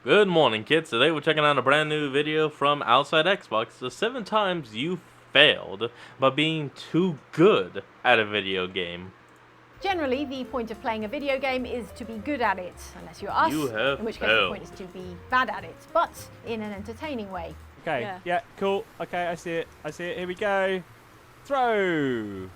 Good morning, kids. Today we're checking out a brand new video from Outside Xbox. The 7 times you failed by being too good at a video game. Generally, the point of playing a video game is to be good at it, unless you're us, in which case the point is to be bad at it, but in an entertaining way. Okay, yeah, cool. Okay, I see it. Here we go. Throw.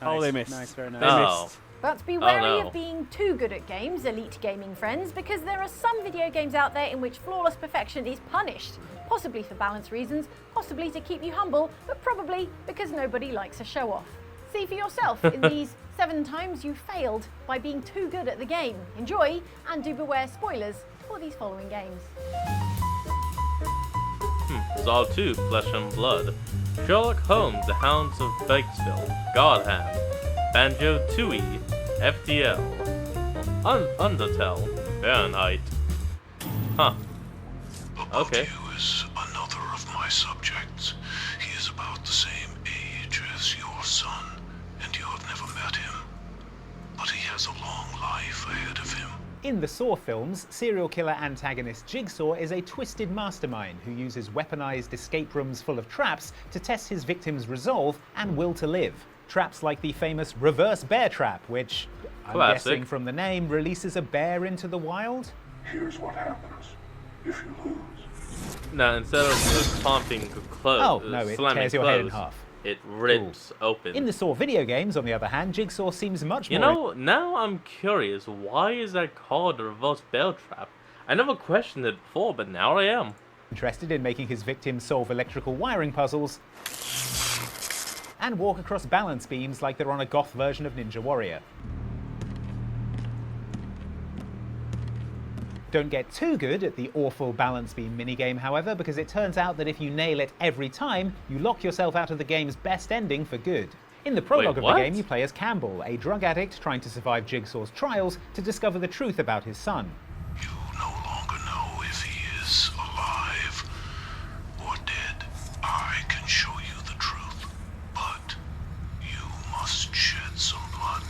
Nice. Oh, they missed. Nice, very nice. They missed. But be wary no. of being too good at games, elite gaming friends, because there are some video games out there in which flawless perfection is punished. Possibly for balance reasons, possibly to keep you humble, but probably because nobody likes a show-off. See for yourself in these 7 times you failed by being too good at the game. Enjoy, and do beware spoilers for these following games. Saw 2, Flesh and Blood. Sherlock Holmes, The Hounds of Bakesville. Godhand. Banjo-Tooie. FTL. Undertale. Fahrenheit. Huh. Okay. Above you is another of my subjects. He is about the same age as your son, and you have never met him. But he has a long life ahead of him. In the Saw films, serial killer antagonist Jigsaw is a twisted mastermind who uses weaponized escape rooms full of traps to test his victims' resolve and will to live. Traps like the famous reverse bear trap, which, I'm Classic. guessing from the name, releases a bear into the wild? Here's what happens if you lose. Now, instead of just pumping Oh, no, it slamming tears your head in closed, half. it rips open. In the Saw video games, on the other hand, Jigsaw seems much You more... know, now I'm curious, why is that called a reverse bell trap? I never questioned it before, but now I am. interested in making his victims solve electrical wiring puzzles and walk across balance beams like they're on a goth version of Ninja Warrior. Don't get too good at the awful balance beam minigame, however, because it turns out that if you nail it every time, you lock yourself out of the game's best ending for good. In the prologue of the what? game, you play as Campbell, a drug addict trying to survive Jigsaw's trials to discover the truth about his son. You no longer know if he is alive or dead. I can show you the truth, but you must shed some blood.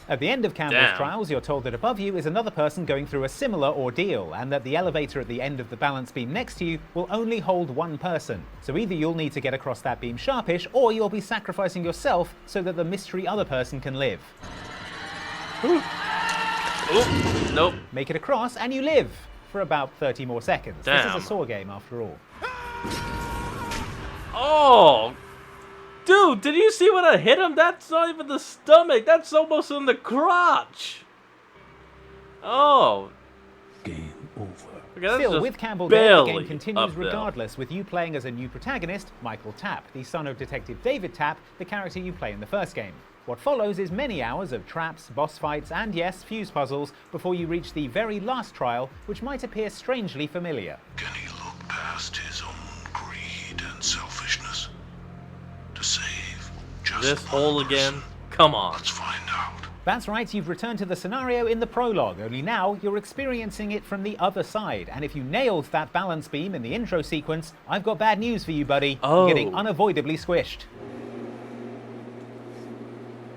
At the end of Campbell's Damn. trials, you're told that above you is another person going through a similar ordeal, and that the elevator at the end of the balance beam next to you will only hold one person. So either you'll need to get across that beam sharpish, or you'll be sacrificing yourself so that the mystery other person can live. Oop, nope. Make it across, and you live for about 30 more seconds. This Damn. is a Saw game, after all. Oh! Dude, did you see when I hit him? That's not even the stomach. That's almost in the crotch. Oh. Game over. Okay, that's Still, just with Campbell dead, the barely game continues up there. regardless, with you playing as a new protagonist, Michael Tapp, the son of Detective David Tapp, the character you play in the first game. What follows is many hours of traps, boss fights, and yes, fuse puzzles before you reach the very last trial, which might appear strangely familiar. Can he look past his own greed and selfishness to save just This one hole person? again? Come on. Let's find out. That's right, you've returned to the scenario in the prologue, only now you're experiencing it from the other side. And if you nailed that balance beam in the intro sequence, I've got bad news for you, buddy. Oh. You're getting unavoidably squished.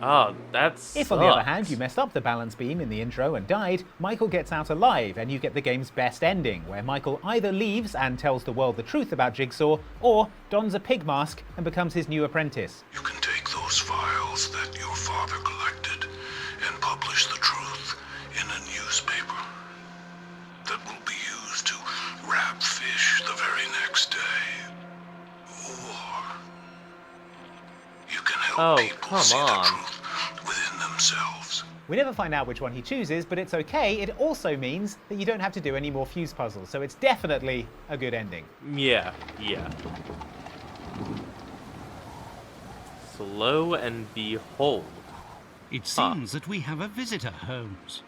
Oh, that's. If, on the other hand, you messed up the balance beam in the intro and died, Michael gets out alive, and you get the game's best ending, where Michael either leaves and tells the world the truth about Jigsaw, or dons a pig mask and becomes his new apprentice. You can take those files that your father collected and publish the truth in a newspaper that will be used to wrap fish the very next day. Or you can help Oh, people come see on. the truth within themselves. We never find out which one he chooses, but it's okay. It also means that you don't have to do any more fuse puzzles, so it's definitely a good ending. Yeah. Slow and behold. It seems that we have a visitor, Holmes.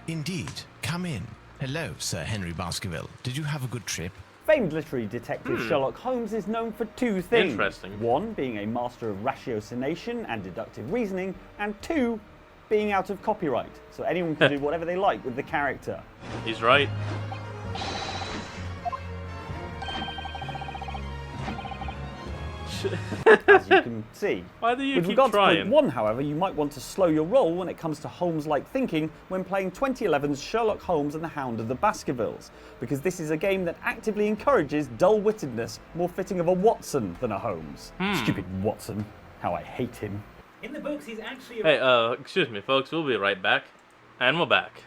Indeed. Come in. Hello, Sir Henry Baskerville. Did you have a good trip? Famed literary detective Sherlock Holmes is known for 2 things. Interesting. 1, being a master of ratiocination and deductive reasoning, and 2, being out of copyright. So anyone can do whatever they like with the character. He's right. as you can see. Why do you With keep regards to trying? point 1, however, you might want to slow your roll when it comes to Holmes-like thinking when playing 2011's Sherlock Holmes and the Hound of the Baskervilles, because this is a game that actively encourages dull-wittedness more fitting of a Watson than a Holmes. Stupid Watson. How I hate him. In the books, he's actually Hey, excuse me, folks. We'll be right back. And we're back.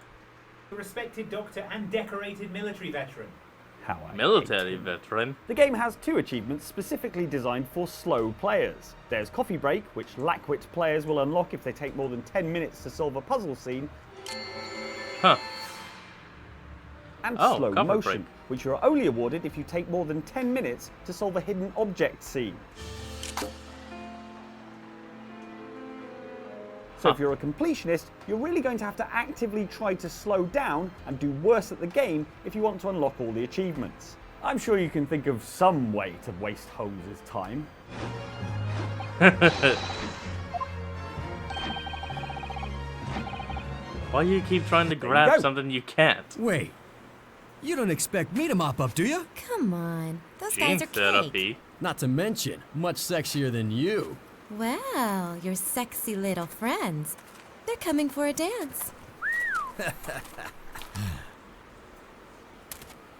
a respected doctor and decorated military veteran. How I Military hate him. veteran. The game has 2 achievements specifically designed for slow players. There's Coffee Break, which Lackwit players will unlock if they take more than 10 minutes to solve a puzzle scene, Huh. and Oh, Slow Coffee Motion, Break. which you are only awarded if you take more than 10 minutes to solve a hidden object scene. So if you're a completionist, you're really going to have to actively try to slow down and do worse at the game if you want to unlock all the achievements. I'm sure you can think of some way to waste Holmes' time. Why do you keep trying to There you grab go. something you can't? Wait, you don't expect me to mop up, do you? Come on, those Gene guys are cake. therapy. Not to mention, much sexier than you. Well, your sexy little friends. They're coming for a dance.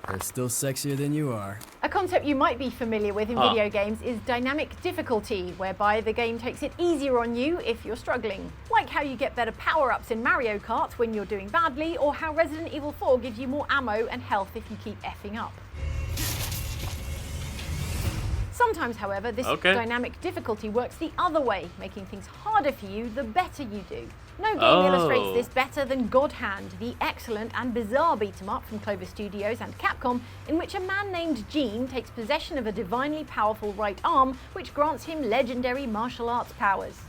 They're still sexier than you are. A concept you might be familiar with in video games is dynamic difficulty, whereby the game takes it easier on you if you're struggling. Like how you get better power-ups in Mario Kart when you're doing badly, or how Resident Evil 4 gives you more ammo and health if you keep effing up. Sometimes, however, this dynamic difficulty works the other way, making things harder for you the better you do. No game illustrates this better than God Hand, the excellent and bizarre beat-em-up from Clover Studios and Capcom, in which a man named Gene takes possession of a divinely powerful right arm, which grants him legendary martial arts powers.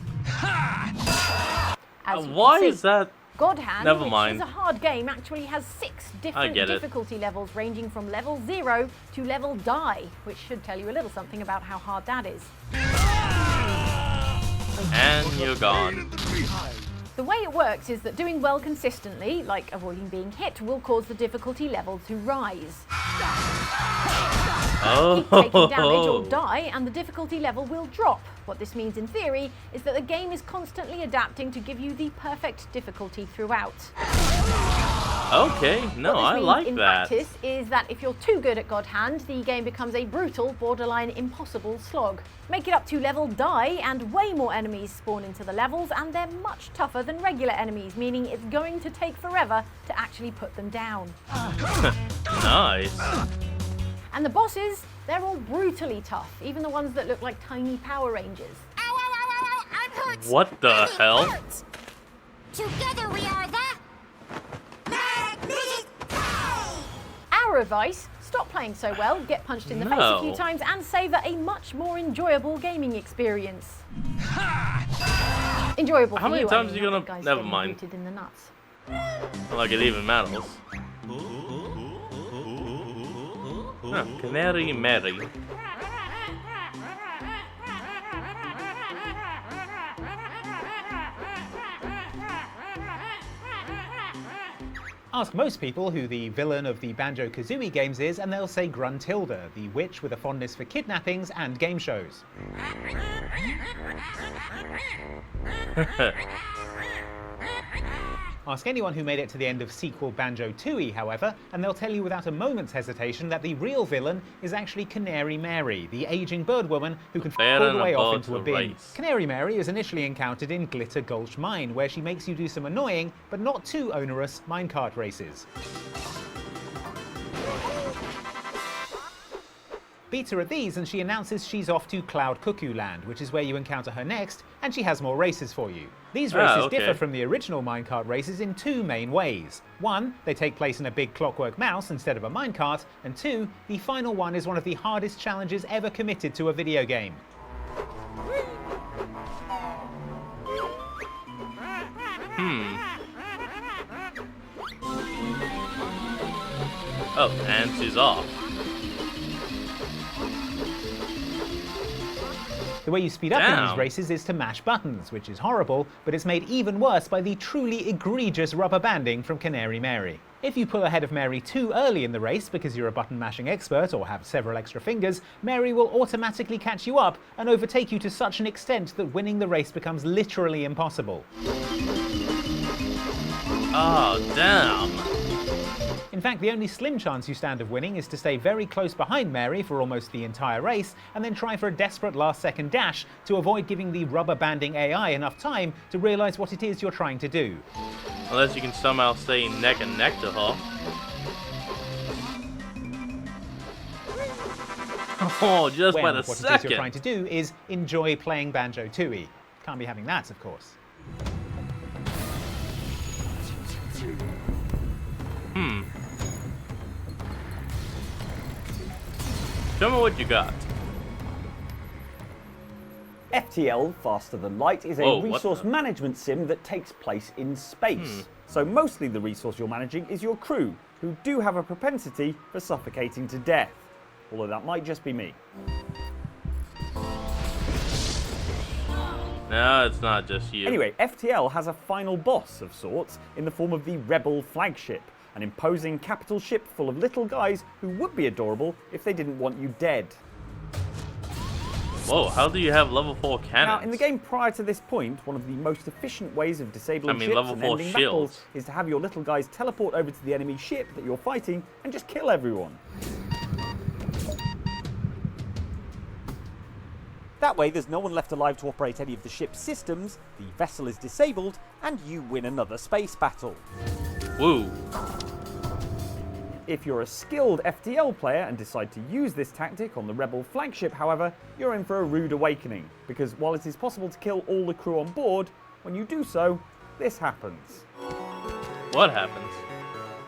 As you Why can see, is that? God Hand, Never which mind. is a hard game, actually has 6 different get it. difficulty levels ranging from level 0 to level die, which should tell you a little something about how hard that is. And you're gone. The way it works is that doing well consistently, like avoiding being hit, will cause the difficulty level to rise. Keep taking damage or die and the difficulty level will drop. What this means in theory is that the game is constantly adapting to give you the perfect difficulty throughout. Okay, no, What this I means like in that. practice is that if you're too good at God Hand, the game becomes a brutal, borderline impossible slog. Make it up to level die and way more enemies spawn into the levels, and they're much tougher than regular enemies, meaning it's going to take forever to actually put them down. Nice. And the bosses, they're all brutally tough, even the ones that look like tiny Power Rangers. Ow, ow, ow, ow, ow, I'm hurt. What the hell? Hurt. Together we are the Magnetic Power. Our advice, stop playing so well, get punched in the face a few No. times, and savour a much more enjoyable gaming experience. Enjoyable How for many you, times I are mean, you not gonna- the guys never getting mind. booted in the nuts. Not like it even matters. Huh, Canary Mary. Ask most people who the villain of the Banjo-Kazooie games is, and they'll say Gruntilda, the witch with a fondness for kidnappings and game shows. Ask anyone who made it to the end of sequel Banjo-Tooie, however, and they'll tell you without a moment's hesitation that the real villain is actually Canary Mary, the aging bird woman who can Fair fall the and way off about into a the bin. race. Canary Mary is initially encountered in Glitter Gulch Mine, where she makes you do some annoying, but not too onerous, minecart races. Beat her at these and she announces she's off to Cloud Cuckoo Land, which is where you encounter her next, and she has more races for you. These races differ from the original minecart races in 2 main ways. 1, they take place in a big clockwork mouse instead of a minecart, and 2, the final one is one of the hardest challenges ever committed to a video game. Oh, and she's off. The way you speed up in these Damn. races is to mash buttons, which is horrible, but it's made even worse by the truly egregious rubber banding from Canary Mary. If you pull ahead of Mary too early in the race because you're a button mashing expert or have several extra fingers, Mary will automatically catch you up and overtake you to such an extent that winning the race becomes literally impossible. Oh, damn. In fact, the only slim chance you stand of winning is to stay very close behind Mary for almost the entire race and then try for a desperate last-second dash to avoid giving the rubber-banding AI enough time to realise what it is you're trying to do. Unless you can somehow stay neck and neck to her. Oh, just when by the what second. it is you're trying to do is enjoy playing Banjo-Tooie. Can't be having that, of course. Show me what you got. FTL, Faster Than Light, is a Whoa, what resource the- management sim that takes place in space. So mostly the resource you're managing is your crew, who do have a propensity for suffocating to death. Although that might just be me. No, it's not just you. Anyway, FTL has a final boss of sorts in the form of the Rebel flagship, an imposing capital ship full of little guys who would be adorable if they didn't want you dead. Whoa, how do you have level 4 cannons? Now, in the game prior to this point, one of the most efficient ways of disabling ships level and 4 ending shields. battles is to have your little guys teleport over to the enemy ship that you're fighting and just kill everyone. That way, there's no one left alive to operate any of the ship's systems, the vessel is disabled, and you win another space battle. Woo. If you're a skilled FTL player and decide to use this tactic on the Rebel flagship, however, you're in for a rude awakening, because while it is possible to kill all the crew on board, when you do so, this happens. What happens?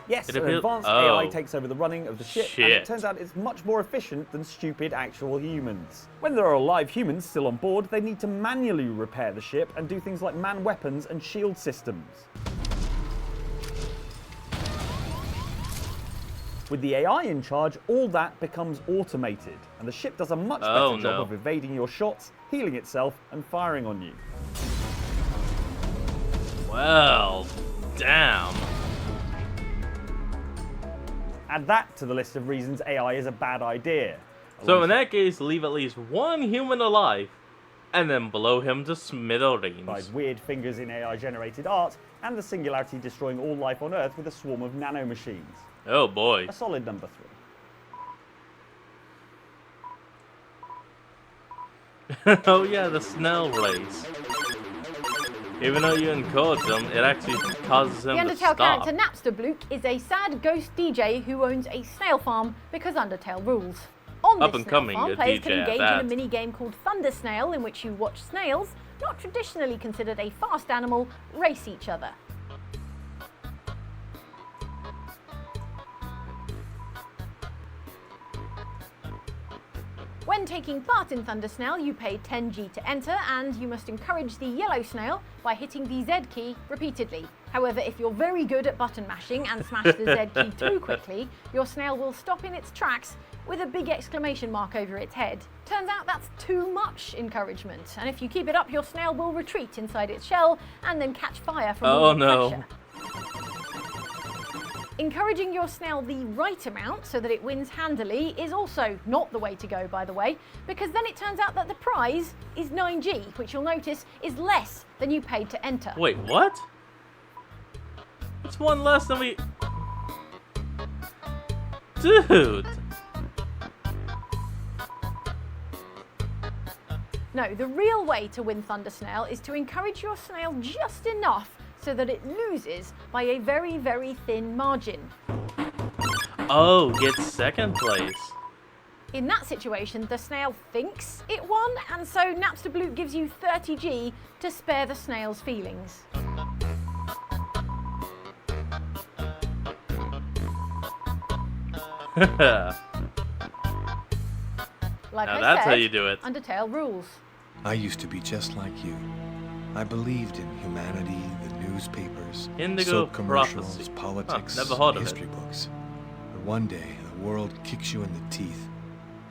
Yes, It an appears- advanced oh. AI takes over the running of the ship, and Shit. it turns out it's much more efficient than stupid actual humans. When there are alive humans still on board, they need to manually repair the ship and do things like man weapons and shield systems. With the AI in charge, all that becomes automated, and the ship does a much better Oh, job no. of evading your shots, healing itself, and firing on you. Well, damn. Add that to the list of reasons AI is a bad idea. So in that case, leave at least one human alive, and then blow him to smithereens. By weird fingers in AI-generated art, and the Singularity destroying all life on Earth with a swarm of nanomachines. Oh boy. A solid number 3. Oh yeah, the Snell race. Even though you encode them, it actually causes him The to Undertale stop. character Napster Blook is a sad ghost DJ who owns a snail farm because Undertale rules. On Up this and snail coming, farm, a players DJ can at engage in that. a mini-game called Thunder Snail, in which you watch snails, not traditionally considered a fast animal, race each other. When taking part in Thunder Snail, you pay 10G to enter, and you must encourage the yellow snail by hitting the Z key repeatedly. However, if you're very good at button mashing and smash the Z key too quickly, your snail will stop in its tracks with a big exclamation mark over its head. Turns out that's too much encouragement, and if you keep it up, your snail will retreat inside its shell and then catch fire from all Oh the no. pressure. Encouraging your snail the right amount so that it wins handily is also not the way to go, by the way, because then it turns out that the prize is 9G, which you'll notice is less than you paid to enter. Wait, what? It's one less than we... Dude! No, the real way to win Thunder Snail is to encourage your snail just enough so that it loses by a very, very thin margin. Oh, get second place. In that situation, the snail thinks it won, and so Napster Bloop gives you 30G to spare the snail's feelings. Like Now I that's said, how you do it. Undertale rules. I used to be just like you. I believed in humanity, the newspapers, Indigo soap commercials, Prophecy. politics, Huh, never heard and of it. history books. But one day, the world kicks you in the teeth,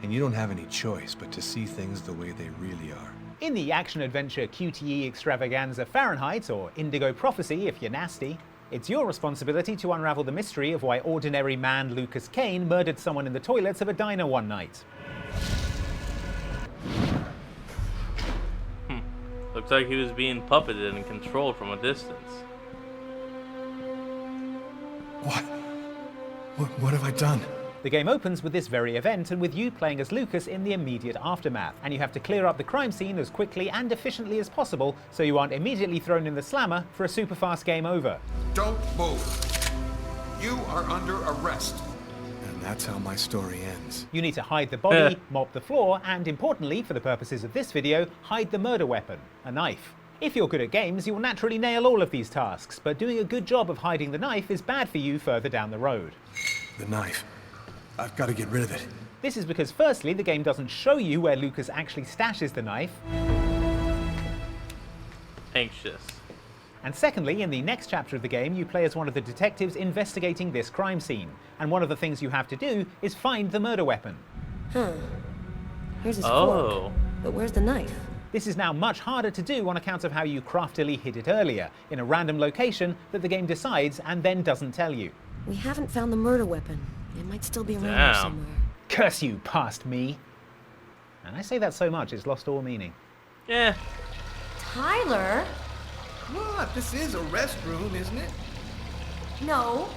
and you don't have any choice but to see things the way they really are. In the action-adventure QTE extravaganza Fahrenheit, or Indigo Prophecy if you're nasty, It's your responsibility to unravel the mystery of why ordinary man Lucas Kane murdered someone in the toilets of a diner one night. Looks like he was being puppeted and controlled from a distance. What have I done? The game opens with this very event and with you playing as Lucas in the immediate aftermath, and you have to clear up the crime scene as quickly and efficiently as possible so you aren't immediately thrown in the slammer for a super fast game over. Don't move. You are under arrest. And that's how my story ends. You need to hide the body, mop the floor, and importantly, for the purposes of this video, hide the murder weapon, a knife. If you're good at games, you will naturally nail all of these tasks, but doing a good job of hiding the knife is bad for you further down the road. The knife. I've got to get rid of it. This is because firstly, the game doesn't show you where Lucas actually stashes the knife. Anxious. And secondly, in the next chapter of the game, you play as one of the detectives investigating this crime scene. And one of the things you have to do is find the murder weapon. Here's his fork. But where's the knife? This is now much harder to do on account of how you craftily hid it earlier, in a random location that the game decides and then doesn't tell you. We haven't found the murder weapon. It might still be around here somewhere. Curse you, past me. And I say that so much, it's lost all meaning. Yeah. Tyler? What? This is a restroom, isn't it? No.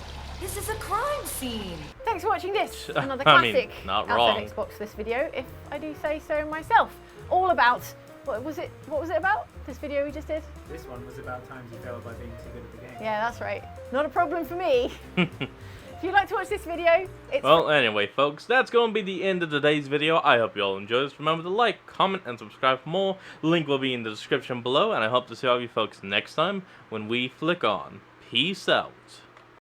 This is a crime scene. Thanks for watching this. Another I mean, classic not Outside wrong. Xbox this video, if I do say so myself. All about, what was it about? This video we just did? This one was about times you failed by being too good at the game. Yeah, that's right. Not a problem for me. If you'd like to watch this video, it's... Well, anyway, folks, that's going to be the end of today's video. I hope you all enjoyed this. Remember to like, comment, and subscribe for more. Link will be in the description below, and I hope to see all of you folks next time when we flick on. Peace out.